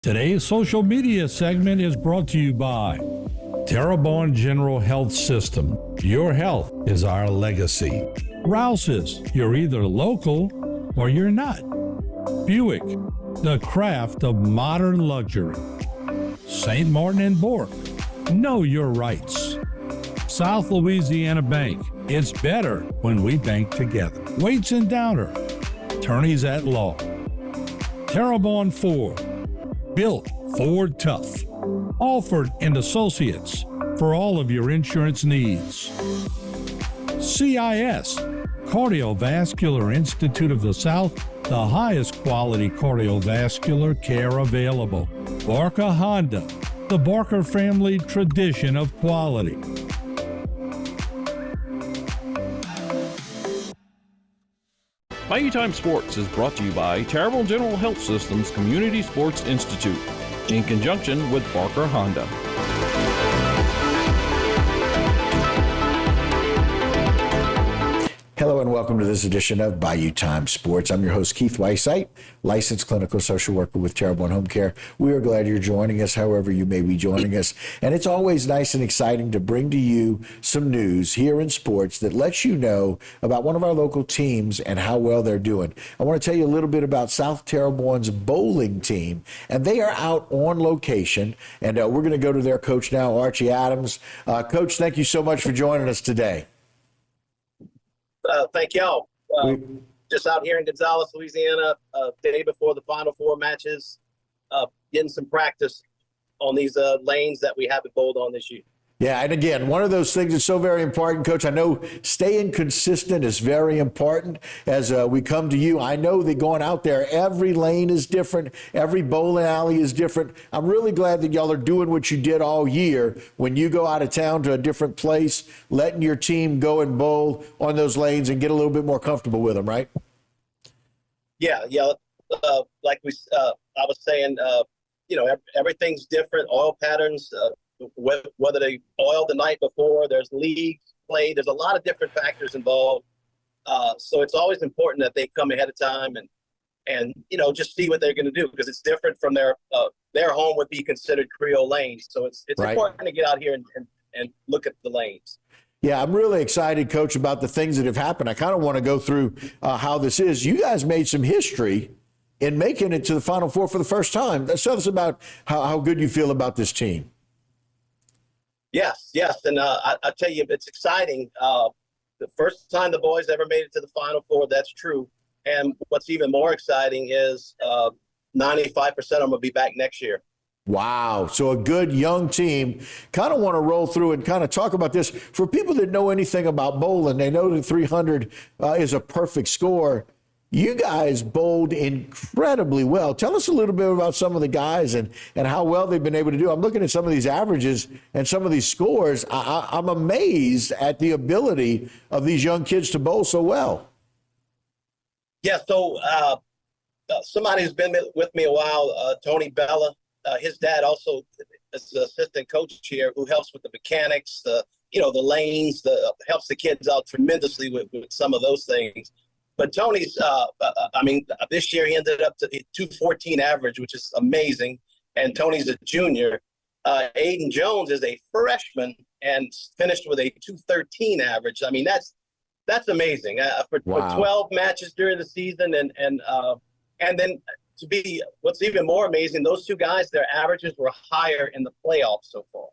Today's social media segment is brought to you by Terrebonne General Health System. Your health is our legacy. Rouse's, you're either local or you're not. Buick, the craft of modern luxury. St. Martin and Bork, know your rights. South Louisiana Bank, it's better when we bank together. Waits and Downer, attorneys at law. Terrebonne Ford, built Ford tough. Alford and Associates, for all of your insurance needs. CIS, Cardiovascular Institute of the South, the highest quality cardiovascular care available. Barker Honda, the Barker family tradition of quality. Bayou Time Sports is brought to you by Terrebonne General Health System's Community Sports Institute, in conjunction with Barker Honda. Hello and welcome to this edition of Bayou Time Sports. I'm your host, Keith Weissite, licensed clinical social worker with Terrebonne Home Care. We are glad you're joining us, however you may be joining us. And it's always nice and exciting to bring to you some news here in sports that lets you know about one of our local teams and how well they're doing. I want to tell you a little bit about South Terrebonne's bowling team, and they are out on location. And we're going to go to their coach now, Archie Adams. Coach, thank you so much for joining us today. Thank y'all. Just out here in Gonzales, Louisiana, day before the Final Four matches, getting some practice on these lanes that we haven't bowled on this year. Yeah, and again, one of those things that's so very important, Coach. I know staying consistent is very important as we come to you. I know that going out there, every lane is different. Every bowling alley is different. I'm really glad that y'all are doing what you did all year when you go out of town to a different place, letting your team go and bowl on those lanes and get a little bit more comfortable with them, right? Yeah. Like I was saying, everything's different. Oil patterns, whether they oiled the night before, there's leagues played, there's a lot of different factors involved. So it's always important that they come ahead of time and just see what they're going to do, because it's different from their home would be considered Creole lanes. So it's right. Important to get out here and look at the lanes. Yeah, I'm really excited, Coach, about the things that have happened. I kind of want to go through how this is. You guys made some history in making it to the Final Four for the first time. Tell us about how good you feel about this team. Yes. And I tell you, it's exciting. The first time the boys ever made it to the Final Four, that's true. And what's even more exciting is 95% of them will be back next year. Wow. So a good young team. Kind of want to roll through and kind of talk about this. For people that know anything about bowling, they know that 300 is a perfect score. You guys bowled incredibly well. Tell us a little bit about some of the guys and how well they've been able to do. I'm looking at some of these averages and some of these scores. I'm amazed at the ability of these young kids to bowl so well. Yeah, so somebody who's been with me a while, Tony Bella, his dad also is the assistant coach here who helps with the mechanics, the lanes, helps the kids out tremendously with some of those things. But Tony's, this year he ended up to 214 average, which is amazing. And Tony's a junior. Aiden Jones is a freshman and finished with a 213 average. I mean, that's amazing for 12 matches during the season. And then to be what's even more amazing, those two guys, their averages were higher in the playoffs so far.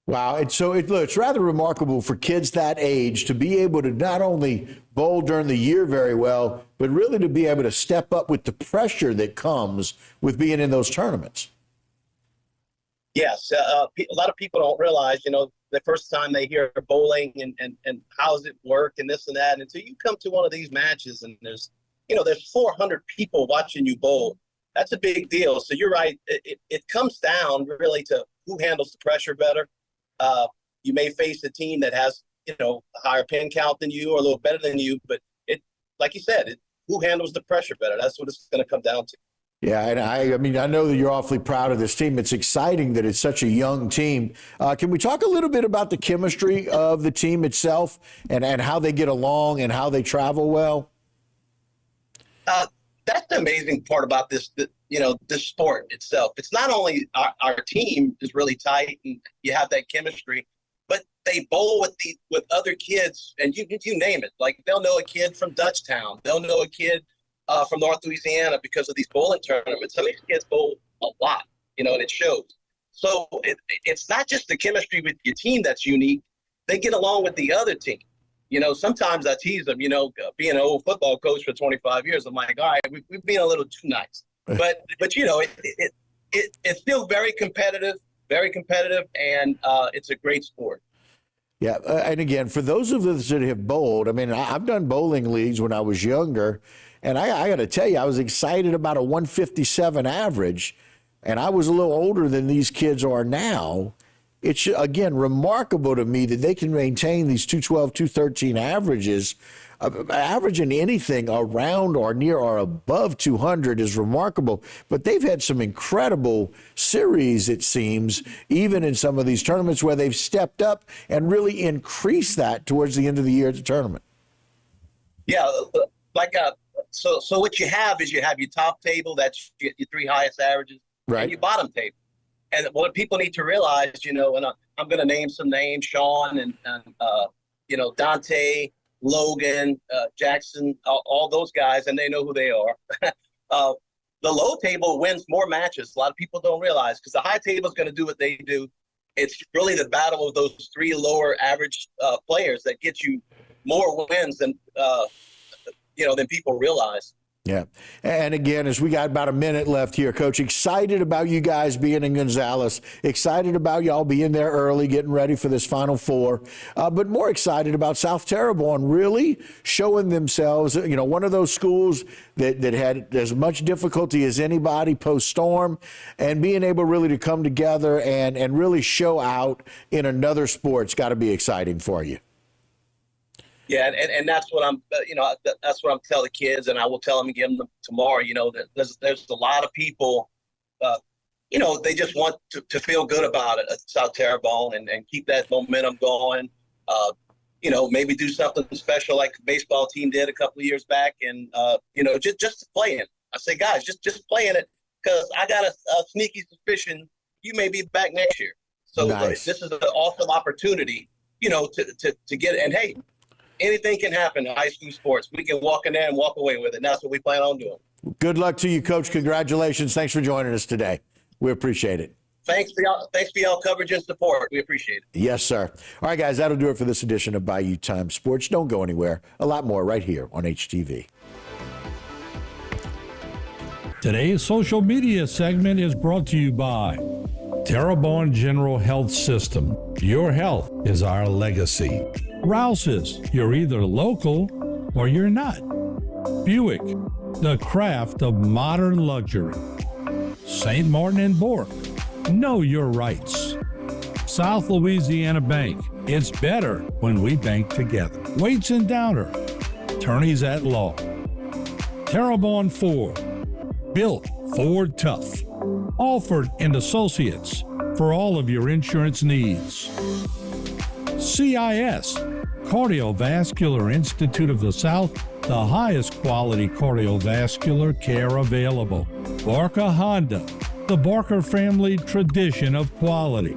Wow. And so it's rather remarkable for kids that age to be able to not only bowl during the year very well, but really to be able to step up with the pressure that comes with being in those tournaments. Yes. A lot of people don't realize, the first time they hear bowling and how does it work and this and that. Until you come to one of these matches and there's 400 people watching you bowl. That's a big deal. So you're right. It comes down really to who handles the pressure better. You may face a team that has, a higher pin count than you or a little better than you, but like you said, who handles the pressure better? That's what it's going to come down to. Yeah, and I know that you're awfully proud of this team. It's exciting that it's such a young team. Can we talk a little bit about the chemistry of the team itself and how they get along and how they travel well? That's the amazing part about this. this sport itself. It's not only our team is really tight and you have that chemistry, but they bowl with other kids, and you name it. Like, they'll know a kid from Dutchtown. They'll know a kid from North Louisiana because of these bowling tournaments. Some of these kids bowl a lot, and it shows. So it's not just the chemistry with your team that's unique. They get along with the other team. Sometimes I tease them, being an old football coach for 25 years, I'm like, all right, we've been a little too nice. But it's still very competitive, and it's a great sport. Yeah, and again, for those of us that have bowled, I mean, I've done bowling leagues when I was younger, and I got to tell you, I was excited about a 157 average, and I was a little older than these kids are now. It's, again, remarkable to me that they can maintain these 212, 213 averages. Averaging anything around or near or above 200 is remarkable, but they've had some incredible series, it seems, even in some of these tournaments where they've stepped up and really increased that towards the end of the year at the tournament. Yeah, so what you have is you have your top table, that's your three highest averages, right, and your bottom table. And what people need to realize, and I'm going to name some names, Sean and Dante, Logan, Jackson, all those guys, and they know who they are. The low table wins more matches. A lot of people don't realize, because the high table is going to do what they do. It's really the battle of those three lower average players that gets you more wins than people realize. Yeah. And again, as we got about a minute left here, Coach, excited about you guys being in Gonzales, excited about y'all being there early, getting ready for this Final Four, but more excited about South Terrebonne really showing themselves, one of those schools that had as much difficulty as anybody post-storm, and being able really to come together and really show out in another sport. It's got to be exciting for you. Yeah, and that's what that's what I'm telling the kids, and I will tell them again tomorrow. That there's a lot of people, they just want to feel good about it at South Terrebonne and keep that momentum going. Maybe do something special like the baseball team did a couple of years back, and just play it. I say, guys, just play in it, because I got a sneaky suspicion you may be back next year. So nice. This is an awesome opportunity, to get it. And hey, anything can happen in high school sports. We can walk in there and walk away with it, and that's what we plan on doing. Good luck to you, Coach. Congratulations. Thanks for joining us today. We appreciate it. Thanks for y'all coverage and support. We appreciate it. Yes, sir. All right, guys, that'll do it for this edition of Bayou Time Sports. Don't go anywhere. A lot more right here on HTV. Today's social media segment is brought to you by Terrebonne General Health System. Your health is our legacy. Rouse's, you're either local or you're not. Buick, the craft of modern luxury. St. Martin and Bork, know your rights. South Louisiana Bank, it's better when we bank together. Waits and Downer, attorneys at law. Terrebonne Ford, built Ford tough. Alford and Associates, for all of your insurance needs. CIS, Cardiovascular Institute of the South, the highest quality cardiovascular care available. Barker Honda, the Barker family tradition of quality.